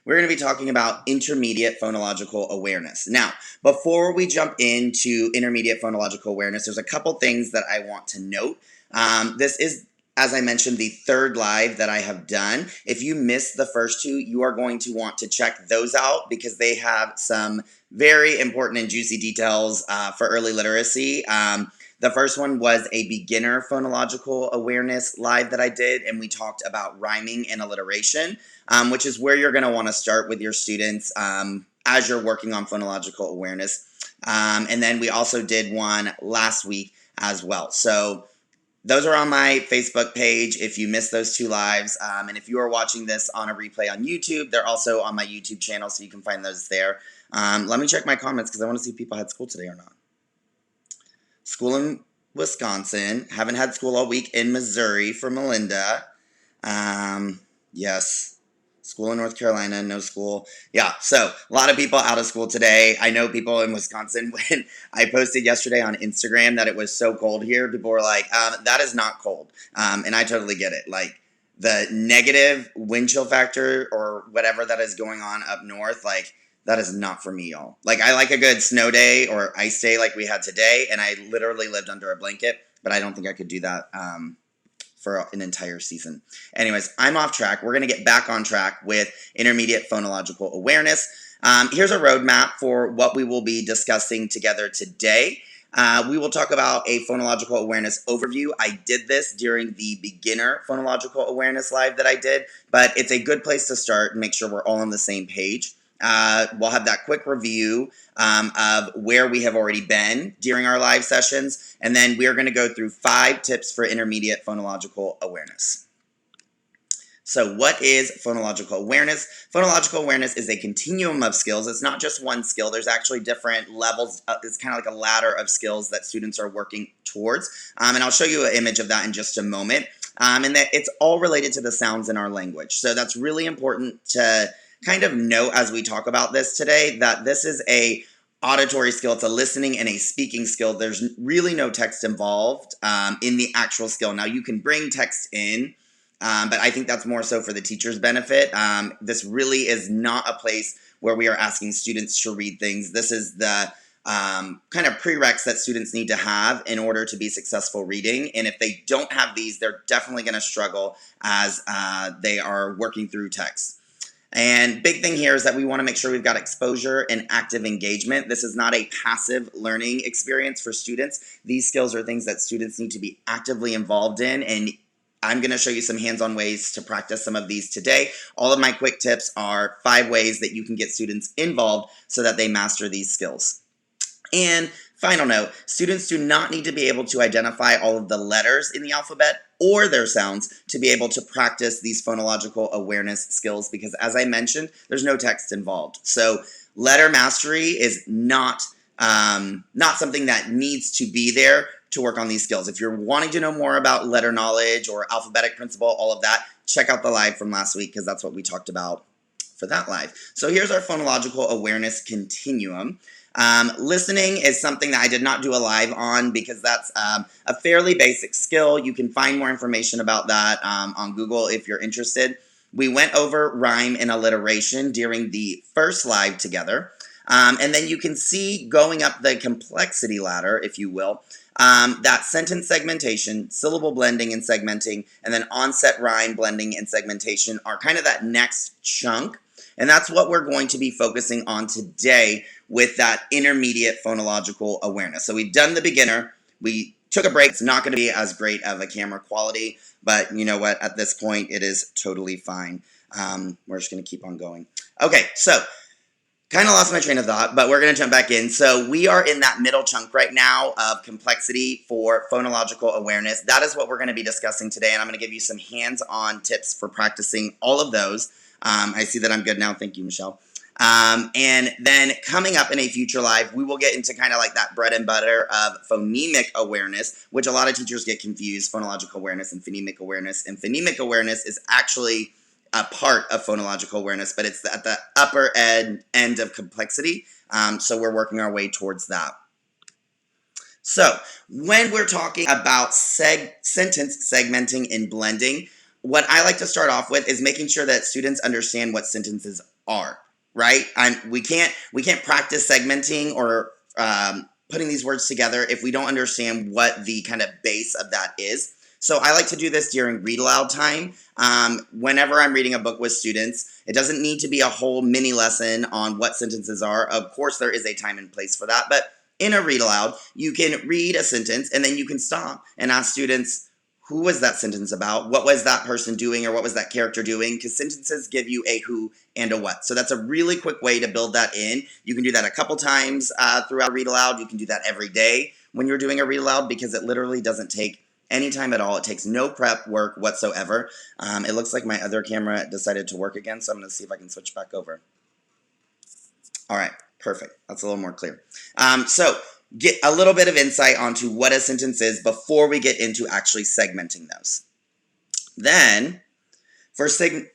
we're going to be talking about intermediate phonological awareness. Now, before we jump into intermediate phonological awareness, there's a couple things that I want to note. This is, as I mentioned, the third live that I have done. If you missed the first two, you are going to want to check those out because they have some very important and juicy details for early literacy. The first one was a beginner phonological awareness live that I did, and we talked about rhyming and alliteration, which is where you're going to want to start with your students as you're working on phonological awareness. And then we also did one last week as well. So those are on my Facebook page if you missed those two lives. And if you are watching this on a replay on YouTube, they're also on my YouTube channel, so you can find those there. Let me check my comments because I want to see if people had school today or not. School in Wisconsin. Haven't had school all week in Missouri for Melinda. Yes. School in North Carolina, no school. Yeah, so a lot of people out of school today. I know people in Wisconsin, when I posted yesterday on Instagram that it was so cold here, people were like, that is not cold. And I totally get it. Like, the negative wind chill factor or whatever that is going on up north, like, that is not for me, y'all. Like, I like a good snow day or ice day like we had today, and I literally lived under a blanket, but I don't think I could do that for an entire season. Anyways, I'm off track. We're going to get back on track with intermediate phonological awareness. Here's a roadmap for what we will be discussing together today. We will talk about a phonological awareness overview. I did this during the beginner phonological awareness live that I did, but it's a good place to start and make sure we're all on the same page. We'll have that quick review of where we have already been during our live sessions, and then we are going to go through 5 tips for intermediate phonological awareness. So what is phonological awareness? Phonological awareness is a continuum of skills. It's not just one skill. There's actually different levels. It's kind of like a ladder of skills that students are working towards, and I'll show you an image of that in just a moment, and that it's all related to the sounds in our language. So that's really important to kind of note as we talk about this today, that this is a auditory skill. It's a listening and a speaking skill. There's really no text involved in the actual skill. Now, you can bring text in, but I think that's more so for the teacher's benefit. This really is not a place where we are asking students to read things. This is the kind of prereqs that students need to have in order to be successful reading. And if they don't have these, they're definitely going to struggle as they are working through text. And big thing here is that we want to make sure we've got exposure and active engagement. This is not a passive learning experience for students. These skills are things that students need to be actively involved in, and I'm going to show you some hands-on ways to practice some of these today. All of my quick tips are 5 ways that you can get students involved so that they master these skills. And final note, students do not need to be able to identify all of the letters in the alphabet or their sounds to be able to practice these phonological awareness skills because, as I mentioned, there's no text involved. So letter mastery is not something that needs to be there to work on these skills. If you're wanting to know more about letter knowledge or alphabetic principle, all of that, check out the live from last week because that's what we talked about for that live. So here's our phonological awareness continuum. Listening is something that I did not do a live on because that's a fairly basic skill. You can find more information about that on Google if you're interested. We went over rhyme and alliteration during the first live together. And then you can see going up the complexity ladder, if you will, that sentence segmentation, syllable blending and segmenting, and then onset-rhyme blending and segmentation are kind of that next chunk. And that's what we're going to be focusing on today with that intermediate phonological awareness. So we've done the beginner. We took a break. It's not going to be as great of a camera quality, but you know what? At this point, it is totally fine. We're just going to keep on going. Okay, so kind of lost my train of thought, but we're going to jump back in. So we are in that middle chunk right now of complexity for phonological awareness. That is what we're going to be discussing today, and I'm going to give you some hands-on tips for practicing all of those. I see that I'm good now. Thank you, Michelle. And then coming up in a future live, we will get into kind of like that bread and butter of phonemic awareness, which a lot of teachers get confused, phonological awareness and phonemic awareness. And phonemic awareness is actually a part of phonological awareness, but it's at the upper end of complexity. So we're working our way towards that. So when we're talking about sentence segmenting and blending, what I like to start off with is making sure that students understand what sentences are, right? We can't practice segmenting or putting these words together if we don't understand what the kind of base of that is. So I like to do this during read aloud time. Whenever I'm reading a book with students, it doesn't need to be a whole mini lesson on what sentences are. Of course, there is a time and place for that, but in a read aloud, you can read a sentence and then you can stop and ask students, who was that sentence about? What was that person doing or what was that character doing? Because sentences give you a who and a what. So that's a really quick way to build that in. You can do that a couple times throughout read aloud. You can do that every day when you're doing a read aloud because it literally doesn't take any time at all. It takes no prep work whatsoever. It looks like my other camera decided to work again, so I'm going to see if I can switch back over. All right, perfect. That's a little more clear. So get a little bit of insight onto what a sentence is before we get into actually segmenting those. Then, for sentence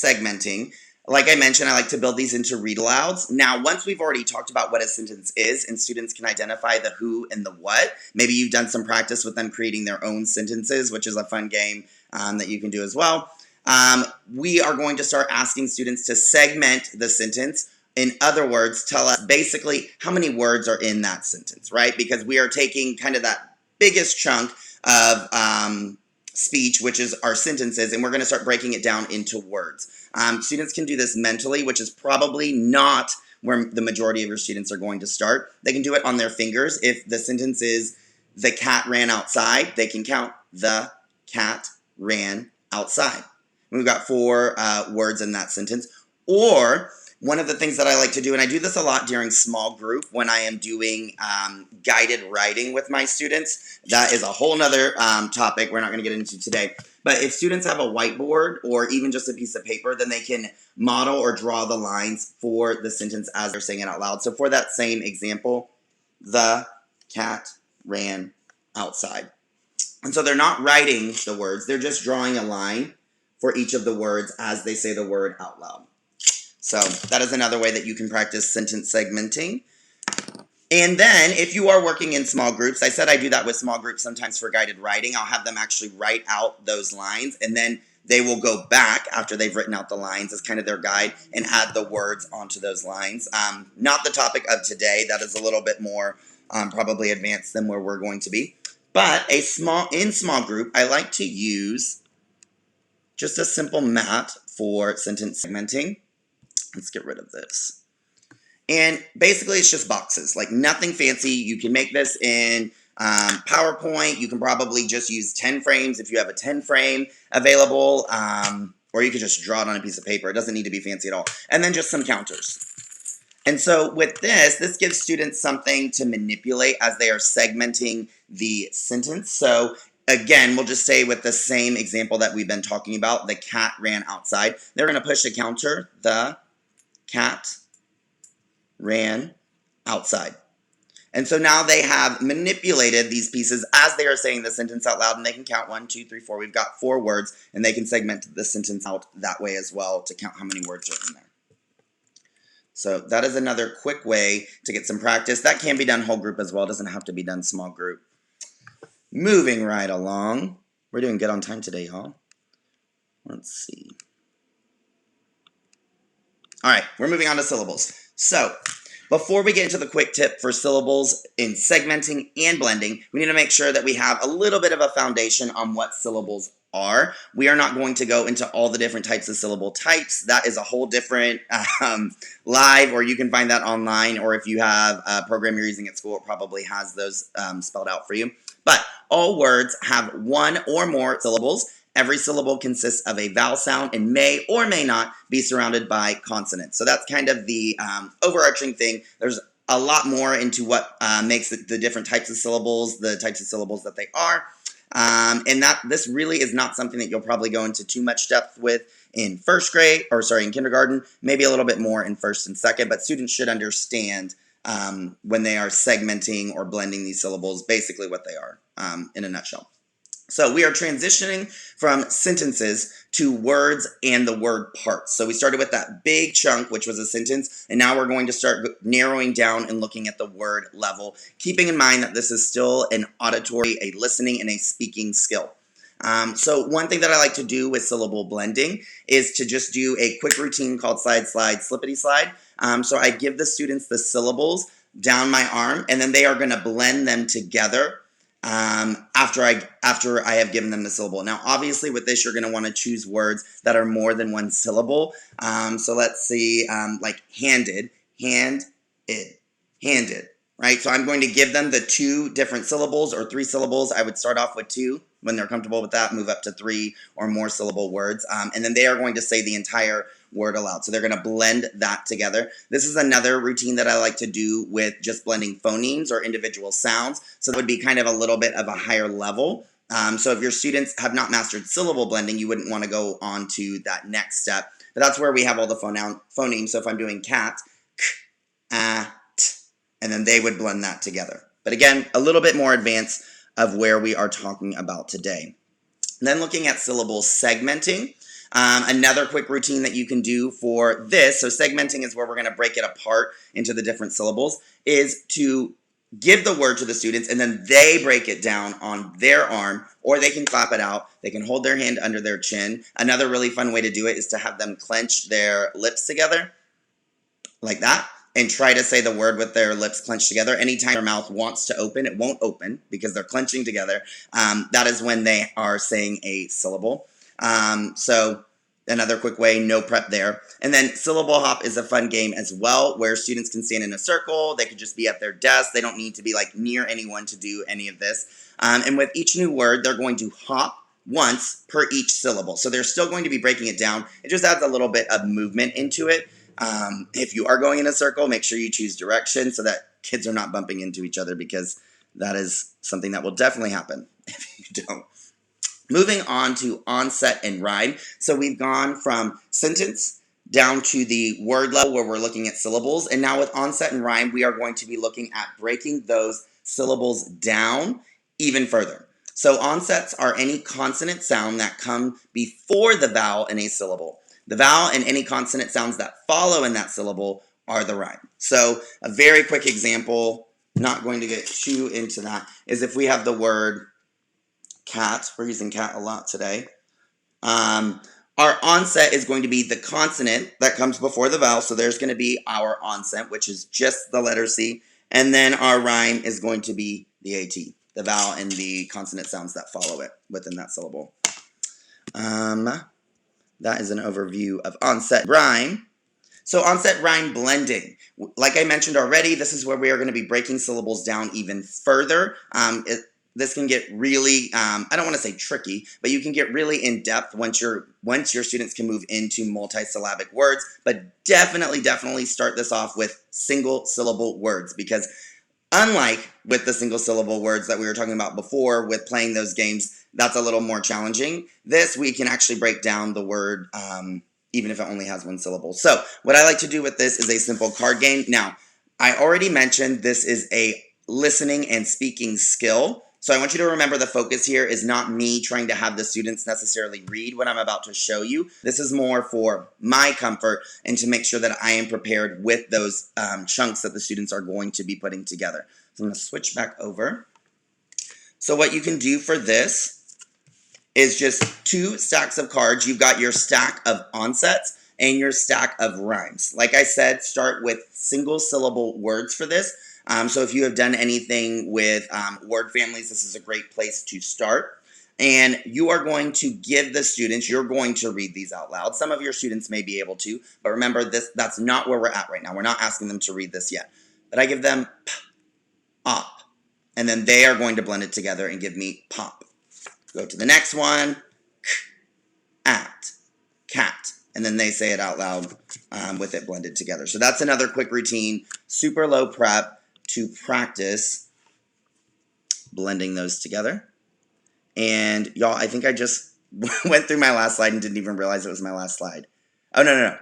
segmenting, like I mentioned, I like to build these into read alouds. Now, once we've already talked about what a sentence is and students can identify the who and the what, maybe you've done some practice with them creating their own sentences, which is a fun game that you can do as well. We are going to start asking students to segment the sentence. In other words, tell us basically how many words are in that sentence, right? Because we are taking kind of that biggest chunk of speech, which is our sentences, and we're going to start breaking it down into words. Students can do this mentally, which is probably not where the majority of your students are going to start. They can do it on their fingers. If the sentence is, the cat ran outside, they can count, the cat ran outside. And we've got 4 words in that sentence. Or one of the things that I like to do, and I do this a lot during small group when I am doing guided writing with my students. That is a whole nother topic we're not going to get into today. But if students have a whiteboard or even just a piece of paper, then they can model or draw the lines for the sentence as they're saying it out loud. So for that same example, the cat ran outside. And so they're not writing the words, they're just drawing a line for each of the words as they say the word out loud. So that is another way that you can practice sentence segmenting. And then if you are working in small groups, I said I do that with small groups sometimes for guided writing. I'll have them actually write out those lines and then they will go back after they've written out the lines as kind of their guide and add the words onto those lines. Not the topic of today. That is a little bit more probably advanced than where we're going to be. But in small group, I like to use just a simple mat for sentence segmenting. Let's get rid of this. And basically it's just boxes, like nothing fancy. You can make this in PowerPoint. You can probably just use 10 frames if you have a 10 frame available, or you could just draw it on a piece of paper. It doesn't need to be fancy at all. And then just some counters. And so with this gives students something to manipulate as they are segmenting the sentence. So again, we'll just say with the same example that we've been talking about, the cat ran outside. They're going to push a counter, the cat ran outside. And so now they have manipulated these pieces as they are saying the sentence out loud, and they can count 1, 2, 3, 4. We've got 4 words, and they can segment the sentence out that way as well to count how many words are in there. So that is another quick way to get some practice. That can be done whole group as well. It doesn't have to be done small group. Moving right along. We're doing good on time today, y'all. Let's see. All right, we're moving on to syllables. So before we get into the quick tip for syllables in segmenting and blending, we need to make sure that we have a little bit of a foundation on what syllables are. We are not going to go into all the different types of syllable types. That is a whole different live, or you can find that online, or if you have a program you're using at school, it probably has those spelled out for you. But all words have 1 or more syllables. Every syllable consists of a vowel sound and may or may not be surrounded by consonants. So that's kind of the overarching thing. There's a lot more into what makes the different types of syllables, the types of syllables that they are. And this really is not something that you'll probably go into too much depth with in in kindergarten, maybe a little bit more in first and second, but students should understand when they are segmenting or blending these syllables, basically what they are in a nutshell. So we are transitioning from sentences to words and the word parts. So we started with that big chunk, which was a sentence, and now we're going to start narrowing down and looking at the word level, keeping in mind that this is still an auditory, a listening, and a speaking skill. So one thing that I like to do with syllable blending is to just do a quick routine called slide, slide, slippity slide. So I give the students the syllables down my arm, and then they are going to blend them together after I have given them the syllable. Now, obviously, with this, you're going to want to choose words that are more than one syllable. So let's see, like handed, hand, it, handed. Right, so I'm going to give them the 2 different syllables or 3 syllables. I would start off with 2. When they're comfortable with that, move up to 3 or more syllable words. And then they are going to say the entire word aloud. So they're going to blend that together. This is another routine that I like to do with just blending phonemes or individual sounds. So that would be kind of a little bit of a higher level. So if your students have not mastered syllable blending, you wouldn't want to go on to that next step. But that's where we have all the phonemes. So if I'm doing cat, k, t, and then they would blend that together. But again, a little bit more advanced of where we are talking about today. And then looking at syllable segmenting, another quick routine that you can do for this, so segmenting is where we're going to break it apart into the different syllables, is to give the word to the students and then they break it down on their arm, or they can clap it out. They can hold their hand under their chin. Another really fun way to do it is to have them clench their lips together like that and try to say the word with their lips clenched together. Anytime their mouth wants to open, it won't open because they're clenching together. That is when they are saying a syllable. So another quick way, no prep there. And then syllable hop is a fun game as well, where students can stand in a circle. They could just be at their desk. They don't need to be like near anyone to do any of this. And with each new word, they're going to hop once per each syllable. So they're still going to be breaking it down. It just adds a little bit of movement into it. If you are going in a circle, make sure you choose direction so that kids are not bumping into each other, because that is something that will definitely happen if you don't. Moving on to onset and rhyme. So we've gone from sentence down to the word level where we're looking at syllables. And now with onset and rhyme, we are going to be looking at breaking those syllables down even further. So onsets are any consonant sound that come before the vowel in a syllable. The vowel and any consonant sounds that follow in that syllable are the rhyme. So a very quick example, not going to get too into that, is if we have the word cat. We're using cat a lot today. Our onset is going to be the consonant that comes before the vowel. So there's going to be our onset, which is just the letter C. And then our rhyme is going to be the AT, the vowel and the consonant sounds that follow it within that syllable. That is an overview of onset rhyme. So onset rhyme blending. Like I mentioned already, this is where we are going to be breaking syllables down even further. This can get really, I don't want to say tricky, but you can get really in depth once your students can move into multisyllabic words. But definitely start this off with single syllable words, because unlike with the single syllable words that we were talking about before with playing those games, that's a little more challenging. This, we can actually break down the word even if it only has one syllable. So what I like to do with this is a simple card game. Now, I already mentioned this is a listening and speaking skill. So I want you to remember the focus here is not me trying to have the students necessarily read what I'm about to show you. This is more for my comfort and to make sure that I am prepared with those chunks that the students are going to be putting together. So I'm going to switch back over. So what you can do for this is just 2 stacks of cards. You've got your stack of onsets and your stack of rhymes. Like I said, start with single syllable words for this. So if you have done anything with word families, this is a great place to start. And you are going to give the students, you're going to read these out loud. Some of your students may be able to, but remember that's not where we're at right now. We're not asking them to read this yet. But I give them p, op, and then they are going to blend it together and give me pop. Go to the next one, k, at, cat. And then they say it out loud with it blended together. So that's another quick routine, super low prep to practice blending those together. And y'all, I think I just went through my last slide and didn't even realize it was my last slide. Oh, no.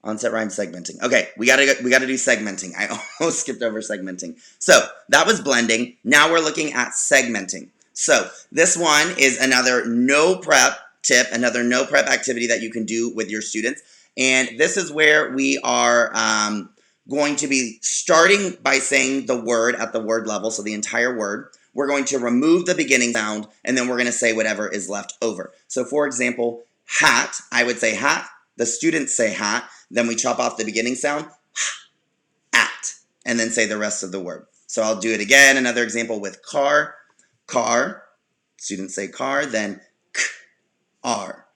Onset rhyme segmenting. Okay, we gotta do segmenting. I almost skipped over segmenting. So that was blending. Now we're looking at segmenting. So this one is another no prep tip, another no prep activity that you can do with your students. And this is where we are going to be starting by saying the word at the word level, so the entire word. we're going to remove the beginning sound, and then we're going to say whatever is left over. So for example, hat, I would say hat, the students say hat, then we chop off the beginning sound, at, and then say the rest of the word. So I'll do it again, another example with car, car, students say car, then k, r.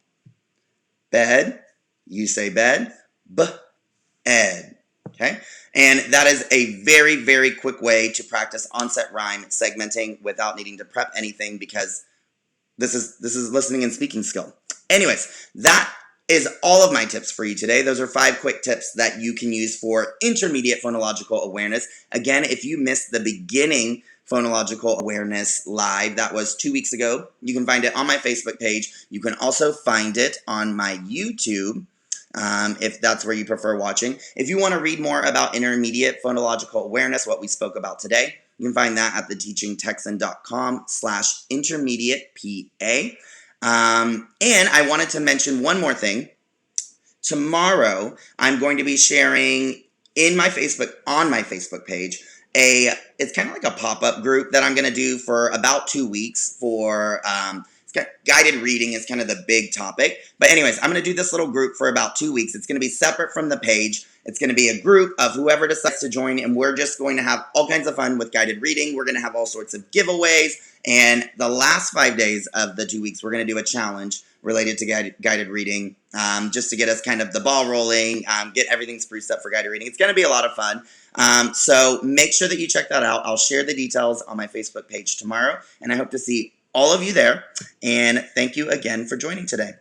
Bed, you say bed, b, ed. Okay? And that is a very, very quick way to practice onset rhyme segmenting without needing to prep anything, because this is listening and speaking skill. Anyways, that is all of my tips for you today. Those are 5 quick tips that you can use for intermediate phonological awareness. Again, if you missed the beginning phonological awareness live, that was 2 weeks ago, you can find it on my Facebook page. You can also find it on my YouTube, if that's where you prefer watching. If you want to read more about intermediate phonological awareness, what we spoke about today, you can find that at theteachingtexan.com/intermediate-PA. And I wanted to mention one more thing. Tomorrow, I'm going to be sharing on my Facebook page, it's kind of like a pop-up group that I'm going to do for about 2 weeks for, guided reading is kind of the big topic. But anyways, I'm going to do this little group for about 2 weeks. It's going to be separate from the page. It's going to be a group of whoever decides to join, and we're just going to have all kinds of fun with guided reading. We're going to have all sorts of giveaways, and the last 5 days of the 2 weeks, we're going to do a challenge related to guided reading, just to get us kind of the ball rolling, get everything spruced up for guided reading. It's going to be a lot of fun. So make sure that you check that out. I'll share the details on my Facebook page tomorrow, and I hope to see all of you there. And thank you again for joining today.